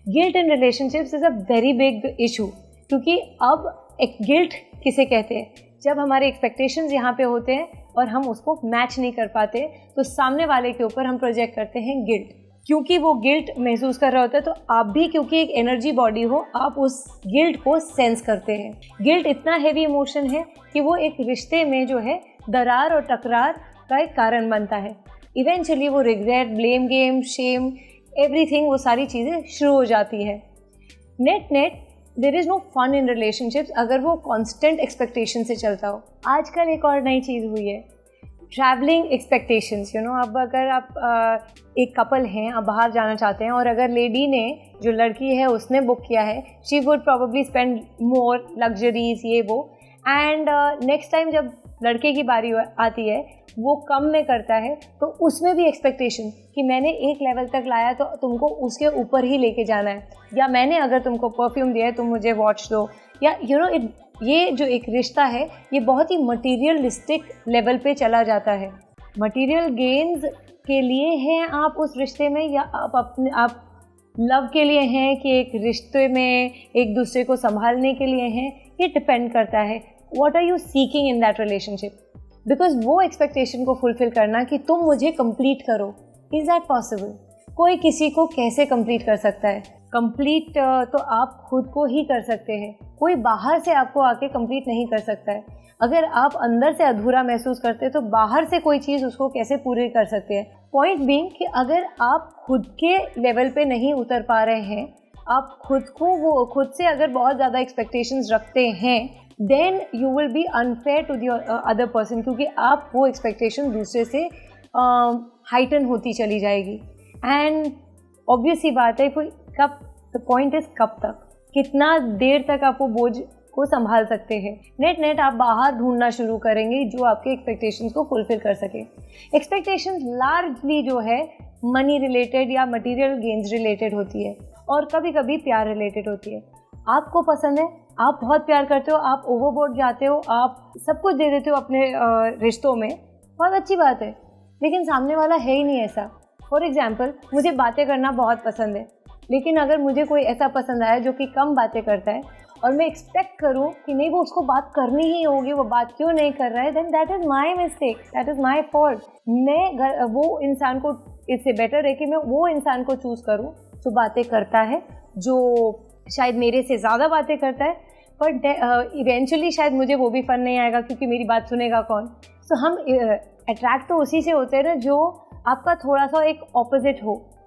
Guilt in relationships is a very big issue, क्योंकि अब एक गिल्ट किसे कहते हैं, जब हमारे एक्सपेक्टेशंस यहाँ पे होते हैं और हम उसको मैच नहीं कर पाते तो सामने वाले के ऊपर हम प्रोजेक्ट करते हैं गिल्ट। क्योंकि वो गिल्ट महसूस कर रहा होता है तो आप भी, क्योंकि एक एनर्जी बॉडी हो, आप उस गिल्ट को सेंस करते हैं। गिल्ट इतना हैवी इमोशन है कि वो एक रिश्ते में जो है दरार और टकरार का एक कारण बनता है। इवेंचुअली वो regret, blame game, shame, everything, वो सारी चीज़ें शुरू हो जाती है। Net there is no fun in relationships अगर वो कांस्टेंट एक्सपेक्टेशन से चलता हो। आजकल एक और नई चीज़ हुई है, ट्रैवलिंग एक्सपेक्टेशंस। अब अगर आप एक कपल हैं, आप बाहर जाना चाहते हैं और अगर लेडी ने, जो लड़की है उसने बुक किया है, she would probably spend more luxuries, ये वो, एंड नेक्स्ट टाइम जब लड़के की बारी आती है वो कम में करता है, तो उसमें भी एक्सपेक्टेशन कि मैंने एक लेवल तक लाया तो तुमको उसके ऊपर ही लेके जाना है, या मैंने अगर तुमको परफ्यूम दिया है तुम मुझे वॉच दो, या ये जो एक रिश्ता है ये बहुत ही मटीरियलिस्टिक लेवल पे चला जाता है। मटीरियल गेन्स के लिए हैं आप उस रिश्ते में, या आप लव के लिए हैं कि एक रिश्ते में एक दूसरे को संभालने के लिए हैं, ये डिपेंड करता है what are you seeking in that relationship. Because वो एक्सपेक्टेशन को फुलफिल करना कि तुम मुझे कंप्लीट करो, इज़ दैट पॉसिबल? कोई किसी को कैसे कंप्लीट कर सकता है? कंप्लीट तो आप खुद को ही कर सकते हैं, कोई बाहर से आपको आके कंप्लीट नहीं कर सकता है। अगर आप अंदर से अधूरा महसूस करते हैं तो बाहर से कोई चीज़ उसको कैसे पूरी कर सकते हैं? पॉइंट बीइंग कि अगर आप खुद के लेवल पे नहीं उतर पा रहे हैं, आप खुद से अगर बहुत ज़्यादा एक्सपेक्टेशंस रखते हैं, then you will be unfair to the other person, क्योंकि आप वो एक्सपेक्टेशन दूसरे से हाइटन होती चली जाएगी। एंड ऑब्वियस ही बात है, कब, द पॉइंट इज कब तक, कितना देर तक आप वो बोझ को संभाल सकते हैं। नेट आप बाहर ढूंढना शुरू करेंगे जो आपके एक्सपेक्टेशंस को फुलफिल कर सके। एक्सपेक्टेशंस लार्जली जो है मनी रिलेटेड या मटेरियल गेन्स रिलेटेड होती है, और कभी कभी प्यार रिलेटेड होती है। आपको पसंद है, आप बहुत प्यार करते हो, आप ओवरबोर्ड जाते हो, आप सब कुछ दे देते हो अपने रिश्तों में, बहुत अच्छी बात है, लेकिन सामने वाला है ही नहीं ऐसा। फॉर एग्जाम्पल, मुझे बातें करना बहुत पसंद है, लेकिन अगर मुझे कोई ऐसा पसंद आया जो कि कम बातें करता है और मैं एक्सपेक्ट करूं कि नहीं वो उसको बात करनी ही होगी, वो बात क्यों नहीं कर रहा है, then that is my mistake, that is my fault. मैं वो इंसान को, इससे बेटर है कि मैं वो इंसान को चूज़ करूं जो बातें करता है, जो शायद मेरे से ज़्यादा बातें करता है, पर इवेंचुअली शायद मुझे वो भी फन नहीं आएगा क्योंकि मेरी बात सुनेगा कौन। सो हम अट्रैक्ट तो उसी से होते हैं ना जो आपका थोड़ा सा एक ऑपोजिट हो,